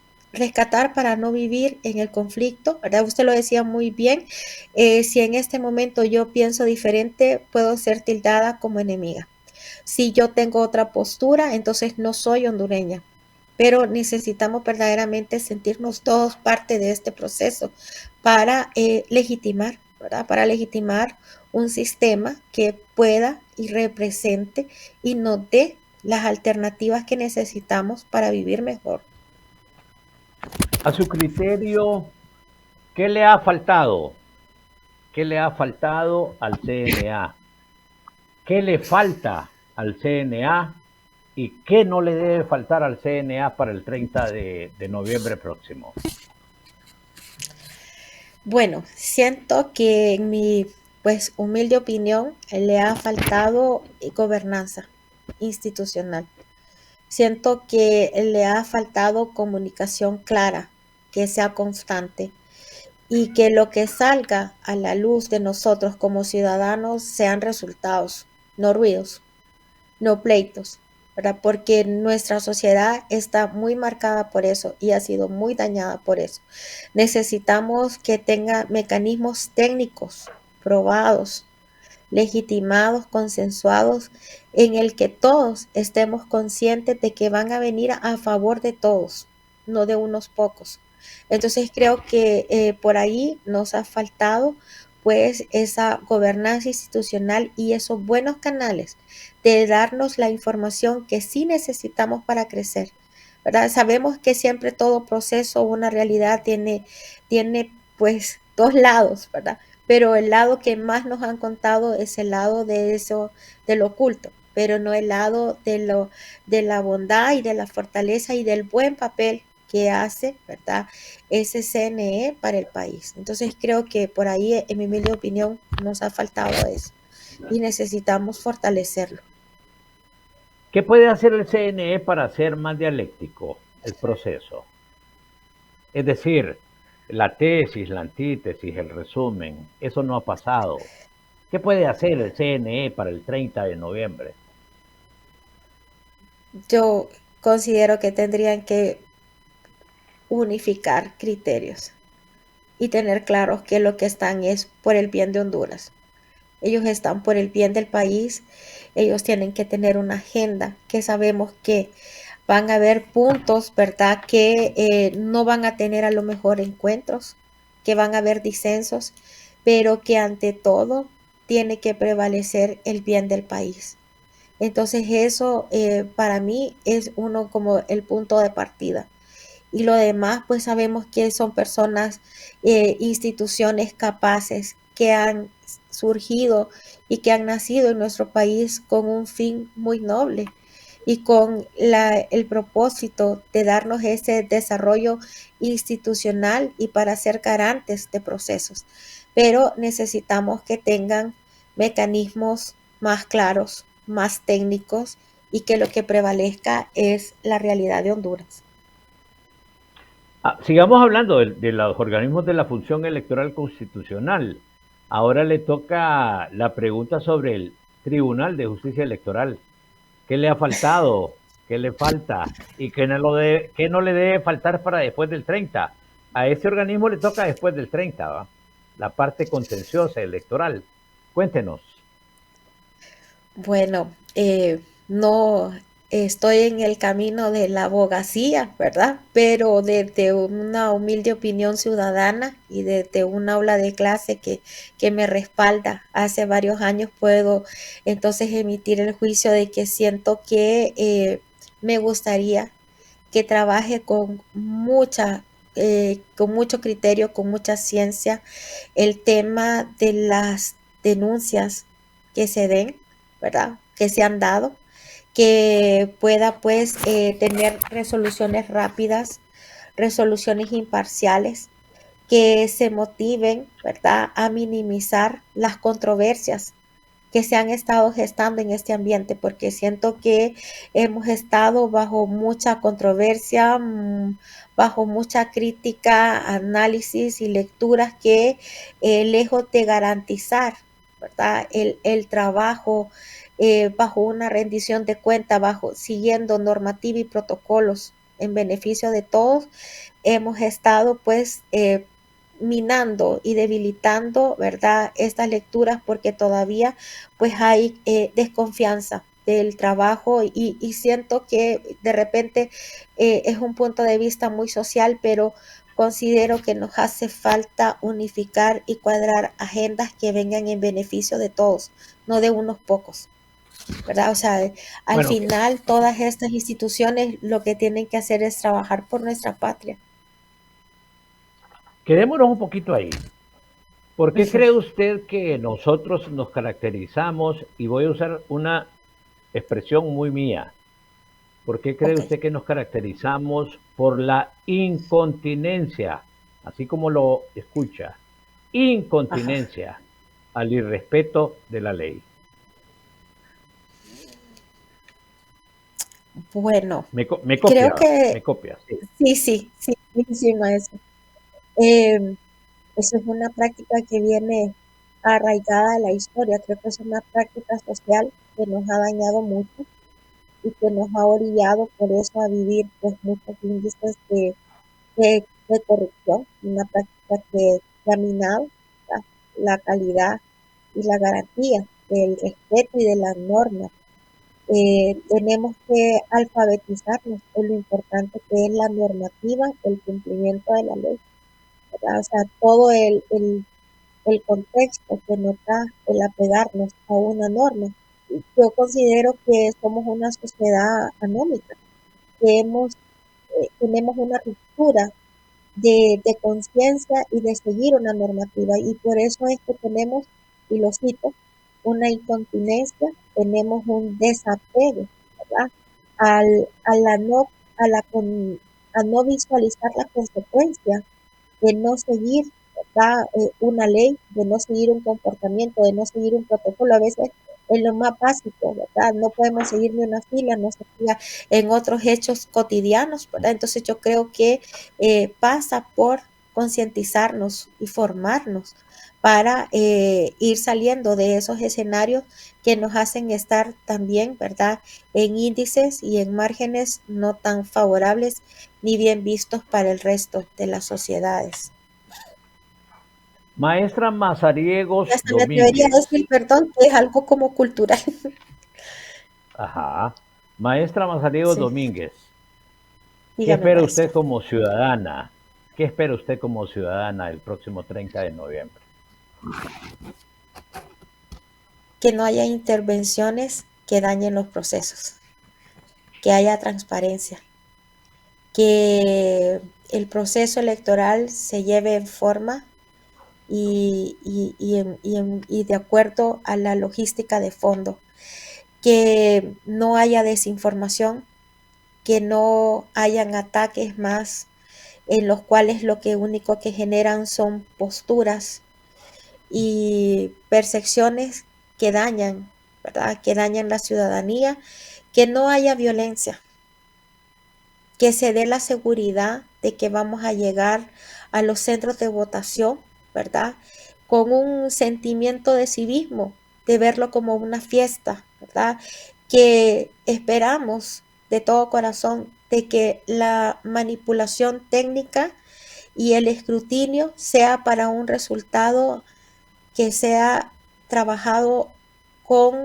para no vivir en el conflicto, ¿verdad? Usted lo decía muy bien, si en este momento yo pienso diferente, puedo ser tildada como enemiga. Si yo tengo otra postura, entonces no soy hondureña, pero necesitamos verdaderamente sentirnos todos parte de este proceso para legitimar, ¿verdad? Para legitimar un sistema que pueda y represente y nos dé las alternativas que necesitamos para vivir mejor. A su criterio, ¿qué le ha faltado? ¿Qué le ha faltado al CNA? ¿Qué le falta al CNA? ¿Y qué no le debe faltar al CNA para el 30 de noviembre próximo? Bueno, siento que en mi pues humilde opinión le ha faltado gobernanza institucional. Siento que le ha faltado comunicación clara, que sea constante y que lo que salga a la luz de nosotros como ciudadanos sean resultados, no ruidos, no pleitos, ¿verdad? Porque nuestra sociedad está muy marcada por eso y ha sido muy dañada por eso. Necesitamos que tenga mecanismos técnicos probados, legitimados, consensuados, en el que todos estemos conscientes de que van a venir a favor de todos, no de unos pocos. Entonces creo que por ahí nos ha faltado pues esa gobernanza institucional y esos buenos canales de darnos la información que sí necesitamos para crecer, ¿verdad? Sabemos que siempre todo proceso, una realidad tiene pues dos lados, ¿verdad? Pero el lado que más nos han contado es el lado de eso, de lo oculto, pero no el lado de la bondad y de la fortaleza y del buen papel que hace, ¿verdad? Ese CNE para el país. Entonces creo que por ahí, en mi humilde opinión, nos ha faltado eso y necesitamos fortalecerlo. ¿Qué puede hacer el CNE para hacer más dialéctico el proceso? Es decir, la tesis, la antítesis, el resumen, eso no ha pasado. ¿Qué puede hacer el CNE para el 30 de noviembre? Yo considero que tendrían que unificar criterios y tener claros que lo que están es por el bien de Honduras. Ellos están por el bien del país, ellos tienen que tener una agenda que sabemos que van a haber puntos, ¿verdad? Que no van a tener a lo mejor encuentros, que van a haber disensos, pero que ante todo tiene que prevalecer el bien del país. Entonces eso para mí es uno como el punto de partida. Y lo demás, pues sabemos que son personas, instituciones capaces que han surgido y que han nacido en nuestro país con un fin muy noble y con el propósito de darnos ese desarrollo institucional y para ser garantes de procesos. Pero necesitamos que tengan mecanismos más claros, más técnicos y que lo que prevalezca es la realidad de Honduras. Sigamos hablando de los organismos de la función electoral constitucional. Ahora le toca la pregunta sobre el Tribunal de Justicia Electoral. ¿Qué le ha faltado? ¿Qué le falta? ¿Y qué no le debe faltar para después del 30? A ese organismo le toca después del 30, ¿va? La parte contenciosa electoral. Cuéntenos. Bueno, no estoy en el camino de la abogacía, ¿verdad? Pero desde una humilde opinión ciudadana y desde un aula de clase que me respalda hace varios años, puedo entonces emitir el juicio de que siento que me gustaría que trabaje con mucho criterio, con mucha ciencia, el tema de las denuncias que se den, ¿verdad? Que se han dado, que pueda pues tener resoluciones rápidas, resoluciones imparciales, que se motiven, ¿verdad?, a minimizar las controversias que se han estado gestando en este ambiente, porque siento que hemos estado bajo mucha controversia, bajo mucha crítica, análisis y lecturas que lejos de garantizar, ¿verdad?, el trabajo bajo una rendición de cuenta, bajo siguiendo normativa y protocolos en beneficio de todos, hemos estado pues minando y debilitando, ¿verdad?, estas lecturas porque todavía pues hay desconfianza del trabajo y siento que de repente es un punto de vista muy social, pero considero que nos hace falta unificar y cuadrar agendas que vengan en beneficio de todos, no de unos pocos, ¿verdad? O sea, al Bueno, final todas estas instituciones lo que tienen que hacer es trabajar por nuestra patria. quedémonos un poquito ahí. ¿Por qué Ujú. cree usted que nosotros nos caracterizamos, y voy a usar una expresión muy mía, ¿por qué cree Ok, usted que nos caracterizamos por la incontinencia, así como lo escucha, ajá. incontinencia al irrespeto de la ley? Bueno, Me creo copia, me que copia, sí. sí, sí, sí, sí, maestro. Em, Eso es una práctica que viene arraigada a la historia. Creo que es una práctica social que nos ha dañado mucho y que nos ha orillado por eso a vivir pues muchos índices de corrupción, una práctica que ha minado la calidad y la garantía del respeto y de las normas. Tenemos que alfabetizarnos en lo importante que es la normativa, el cumplimiento de la ley, ¿verdad? O sea, todo el contexto que nos da el apegarnos a una norma. Yo considero que somos una sociedad anómica, que tenemos una ruptura de conciencia y de seguir una normativa. Y por eso es que tenemos, y lo cito, una incontinencia, tenemos un desapego, ¿verdad? A la no, a la con, a no visualizar la consecuencia de no seguir, ¿verdad?, una ley, de no seguir un comportamiento, de no seguir un protocolo. A veces en lo más básico, ¿verdad? No podemos seguir ni una fila, no se siga en otros hechos cotidianos, ¿verdad? Entonces yo creo que pasa por concientizarnos y formarnos para ir saliendo de esos escenarios que nos hacen estar también, ¿verdad?, en índices y en márgenes no tan favorables ni bien vistos para el resto de las sociedades. Maestra Y Mazariegos hasta me atrevería a Domínguez. decir, perdón, que es algo como cultural. Ajá. Maestra Mazariegos Sí, Domínguez, ¿qué dígame, espera usted maestro. como ciudadana? ¿Qué espera usted como ciudadana el próximo 30 de noviembre? Que no haya intervenciones que dañen los procesos, que haya transparencia, que el proceso electoral se lleve en forma y de acuerdo a la logística de fondo, que no haya desinformación, que no hayan ataques más en los cuales lo que único que generan son posturas y percepciones que dañan, ¿verdad? Que dañan la ciudadanía, que no haya violencia, que se dé la seguridad de que vamos a llegar a los centros de votación, ¿verdad? Con un sentimiento de civismo, de verlo como una fiesta, ¿verdad? Que esperamos de todo corazón de que la manipulación técnica y el escrutinio sea para un resultado que sea trabajado con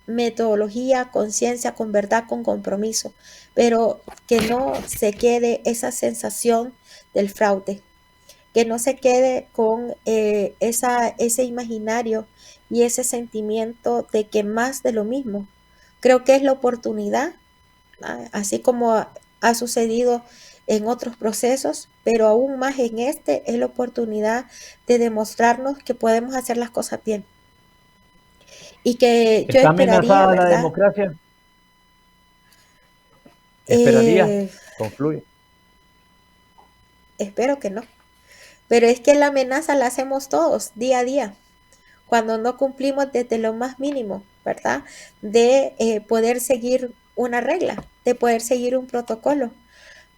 metodología, conciencia, con verdad, con compromiso, pero que no se quede esa sensación del fraude, que no se quede con ese imaginario y ese sentimiento de que más de lo mismo. Creo que es la oportunidad, así como ha sucedido en otros procesos, pero aún más en este, es la oportunidad de demostrarnos que podemos hacer las cosas bien. Y que yo ¿Está esperaría, amenazada la ¿verdad? democracia? ¿Esperaría? Eh, Concluye. Espero que no. Pero es que la amenaza la hacemos todos, día a día, cuando no cumplimos desde lo más mínimo, ¿verdad? De poder seguir una regla, de poder seguir un protocolo,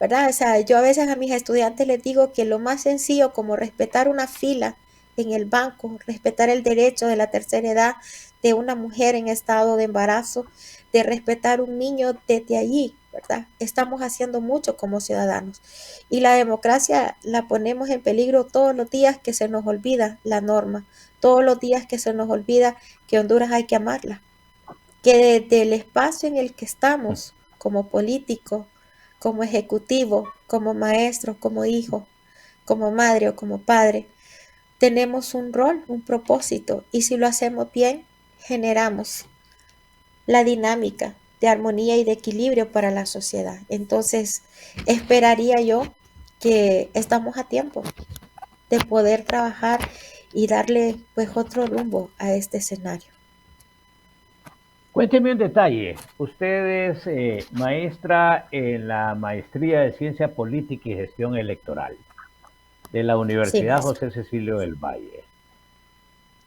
¿verdad? O sea, yo a veces a mis estudiantes les digo que lo más sencillo como respetar una fila en el banco, respetar el derecho de la tercera edad de una mujer en estado de embarazo, de respetar un niño desde allí, ¿verdad? Estamos haciendo mucho como ciudadanos. Y la democracia la ponemos en peligro todos los días que se nos olvida la norma, todos los días que se nos olvida que Honduras hay que amarla, que desde el espacio en el que estamos como político, como ejecutivo, como maestro, como hijo, como madre o como padre, tenemos un rol, un propósito, y si lo hacemos bien, generamos la dinámica de armonía y de equilibrio para la sociedad. Entonces, esperaría yo que estamos a tiempo de poder trabajar y darle pues otro rumbo a este escenario. Cuénteme un detalle. Usted es maestra en la Maestría de Ciencia Política y Gestión Electoral de la Sí, Universidad maestro. José Cecilio del Valle.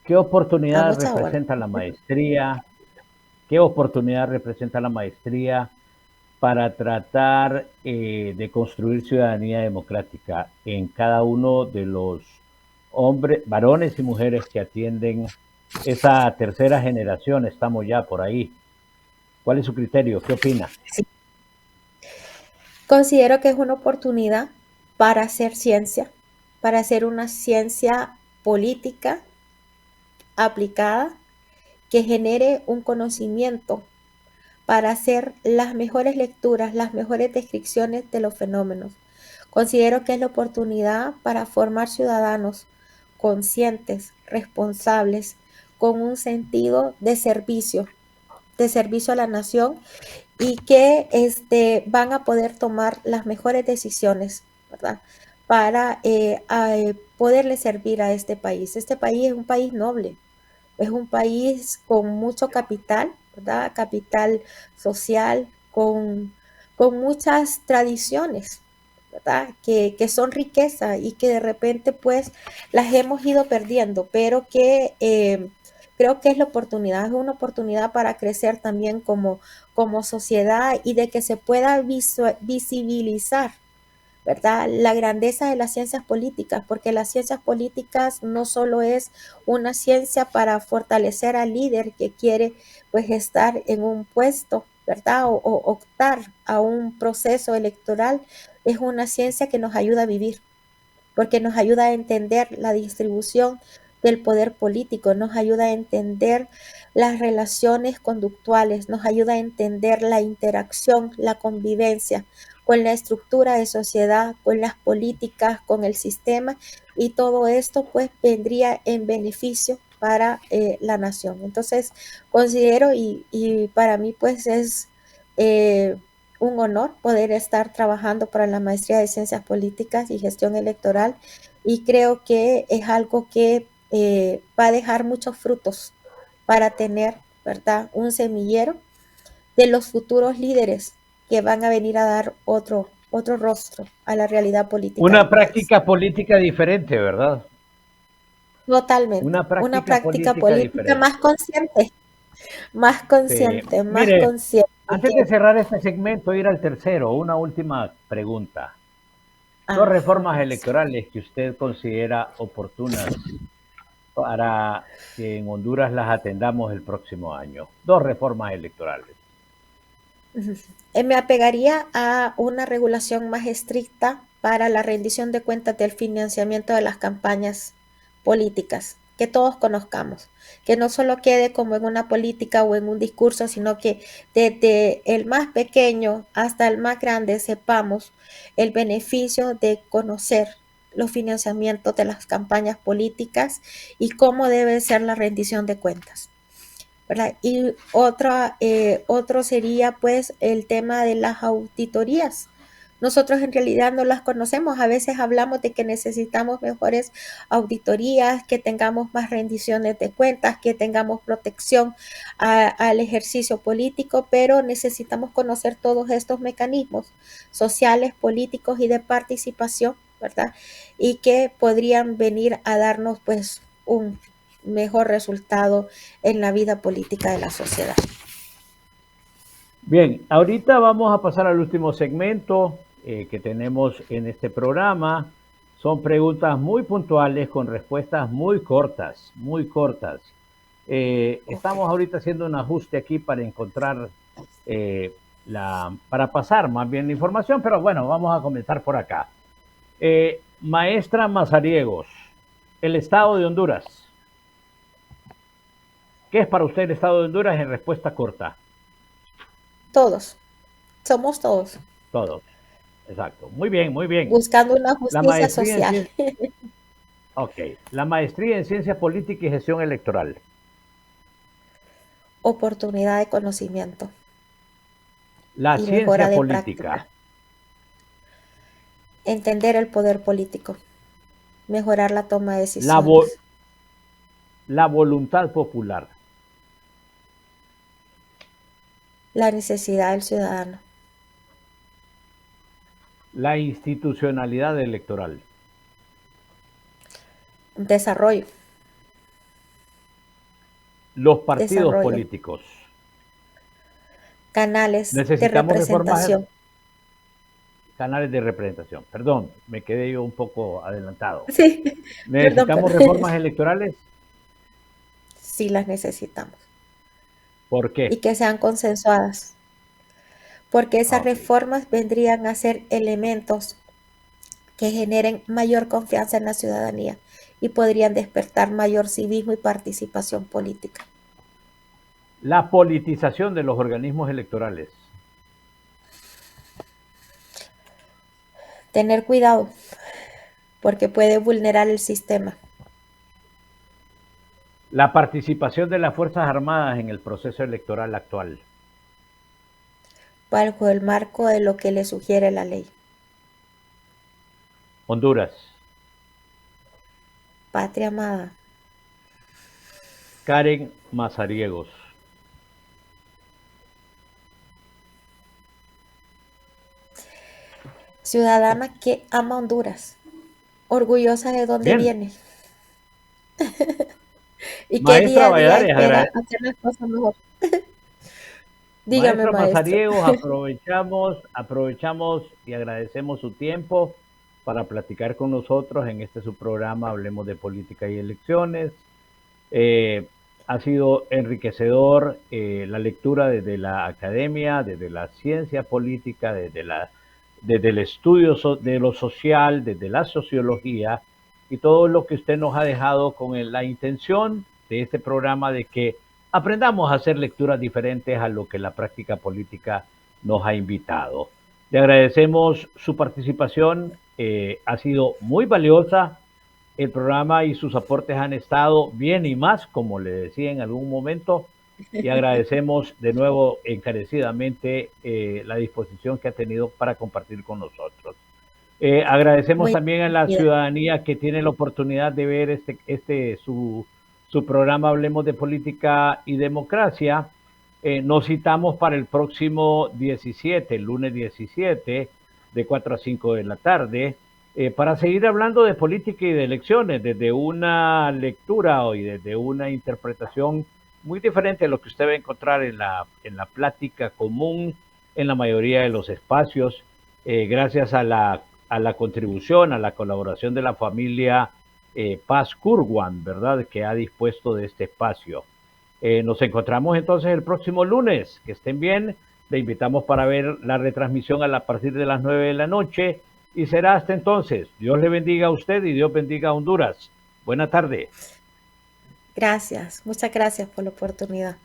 ¿Qué A oportunidad mucha orden. representa la maestría? ¿Qué oportunidad representa la maestría para tratar de construir ciudadanía democrática en cada uno de los hombres, varones y mujeres que atienden esa tercera generación? Estamos ya por ahí. ¿Cuál es su criterio? ¿Qué opina? Sí. Considero que es una oportunidad para hacer ciencia, para hacer una ciencia política aplicada que genere un conocimiento para hacer las mejores lecturas, las mejores descripciones de los fenómenos. Considero que es la oportunidad para formar ciudadanos conscientes, responsables, con un sentido de servicio a la nación y que van a poder tomar las mejores decisiones, ¿verdad? Para poderle servir a este país. Este país es un país noble, es un país con mucho capital, ¿verdad? Capital social, con muchas tradiciones, ¿verdad? Que son riqueza y que de repente pues las hemos ido perdiendo, pero creo que es la oportunidad, es una oportunidad para crecer también como sociedad y de que se pueda visibilizar, ¿verdad? La grandeza de las ciencias políticas, porque las ciencias políticas no solo es una ciencia para fortalecer al líder que quiere pues estar en un puesto, ¿verdad? O optar a un proceso electoral, es una ciencia que nos ayuda a vivir, porque nos ayuda a entender la distribución del poder político, nos ayuda a entender las relaciones conductuales, nos ayuda a entender la interacción, la convivencia con la estructura de sociedad, con las políticas, con el sistema, y todo esto pues vendría en beneficio para la nación. Entonces considero y para mí pues es un honor poder estar trabajando para la maestría de Ciencias Políticas y Gestión Electoral, y creo que es algo que va a dejar muchos frutos para tener, ¿verdad?, un semillero de los futuros líderes que van a venir a dar otro rostro a la realidad política Una del país. práctica política diferente, ¿verdad? Totalmente, Una una práctica práctica política política diferente. más consciente, más Mire, consciente antes de que, cerrar este segmento, ir al tercero, una última pregunta. Dos reformas maestro. electorales que usted considera oportunas para que en Honduras las atendamos el próximo año. Dos reformas electorales. Me apegaría a una regulación más estricta para la rendición de cuentas del financiamiento de las campañas políticas, que todos conozcamos, que no solo quede como en una política o en un discurso, sino que desde el más pequeño hasta el más grande sepamos el beneficio de conocer los financiamientos de las campañas políticas y cómo debe ser la rendición de cuentas, ¿verdad? Y otro sería pues el tema de las auditorías. Nosotros en realidad no las conocemos, a veces hablamos de que necesitamos mejores auditorías, que tengamos más rendiciones de cuentas, que tengamos protección al ejercicio político, pero necesitamos conocer todos estos mecanismos sociales, políticos y de participación, ¿verdad? Y que podrían venir a darnos pues un mejor resultado en la vida política de la sociedad. Bien, ahorita vamos a pasar al último segmento que tenemos en este programa. Son preguntas muy puntuales con respuestas muy cortas, muy cortas. Okay. Estamos ahorita haciendo un ajuste aquí para encontrar para pasar más bien la información, pero bueno, vamos a comenzar por acá. Maestra Mazariegos, el Estado de Honduras. ¿Qué es para usted el Estado de Honduras en respuesta corta? Todos, somos todos, Todo. Exacto. Muy bien, muy bien. buscando una La justicia maestría en social. ciencia, ok. La maestría en ciencia política y gestión electoral. Oportunidad de conocimiento La y mejora ciencia de política. práctica. Entender el poder político, mejorar la toma de La, vo- decisiones, la voluntad popular. la necesidad del ciudadano, La institucionalidad electoral. desarrollo, Los partidos desarrollo, políticos. canales de Necesitamos reformas, representación. canales de representación. Perdón, me quedé yo un poco adelantado. Sí, perdón, Necesitamos perdón. reformas electorales. Sí las necesitamos ¿Por y qué? que sean consensuadas, porque esas Ok. reformas vendrían a ser elementos que generen mayor confianza en la ciudadanía y podrían despertar mayor civismo y participación política. La politización de los organismos electorales. Tener cuidado, porque puede vulnerar el sistema La participación de las Fuerzas Armadas en el proceso electoral actual. bajo el marco de lo que le sugiere la ley. Honduras. Patria amada, Karen Mazariegos. ciudadana que ama Honduras, orgullosa de dónde Bien, viene y que Maestra día a día Valladares, espera hacer las cosas mejor. Dígame, Maestra maestro. Mazariegos, aprovechamos y agradecemos su tiempo para platicar con nosotros en este su programa Hablemos de Política y Elecciones. Ha sido enriquecedor la lectura desde la academia, desde la ciencia política, desde el estudio de lo social, desde la sociología y todo lo que usted nos ha dejado con la intención de este programa de que aprendamos a hacer lecturas diferentes a lo que la práctica política nos ha invitado. Le agradecemos su participación, ha sido muy valiosa. El programa y sus aportes han estado bien y más, como le decía en algún momento, y agradecemos de nuevo encarecidamente la disposición que ha tenido para compartir con nosotros. Agradecemos Muy también a la bien. ciudadanía que tiene la oportunidad de ver su programa Hablemos de Política y Democracia. Nos citamos para el próximo 17, el lunes 17, de 4 a 5 de la tarde, para seguir hablando de política y de elecciones, desde una lectura y desde una interpretación muy diferente a lo que usted va a encontrar en la plática común en la mayoría de los espacios, gracias a la contribución, a la colaboración de la familia Paz Kurwan, ¿verdad?, que ha dispuesto de este espacio. Nos encontramos entonces el próximo lunes. Que estén bien. Le invitamos para ver la retransmisión a partir de las 9 de la noche. Y será hasta entonces. Dios le bendiga a usted y Dios bendiga a Honduras. Buena tarde. Gracias. Muchas gracias por la oportunidad.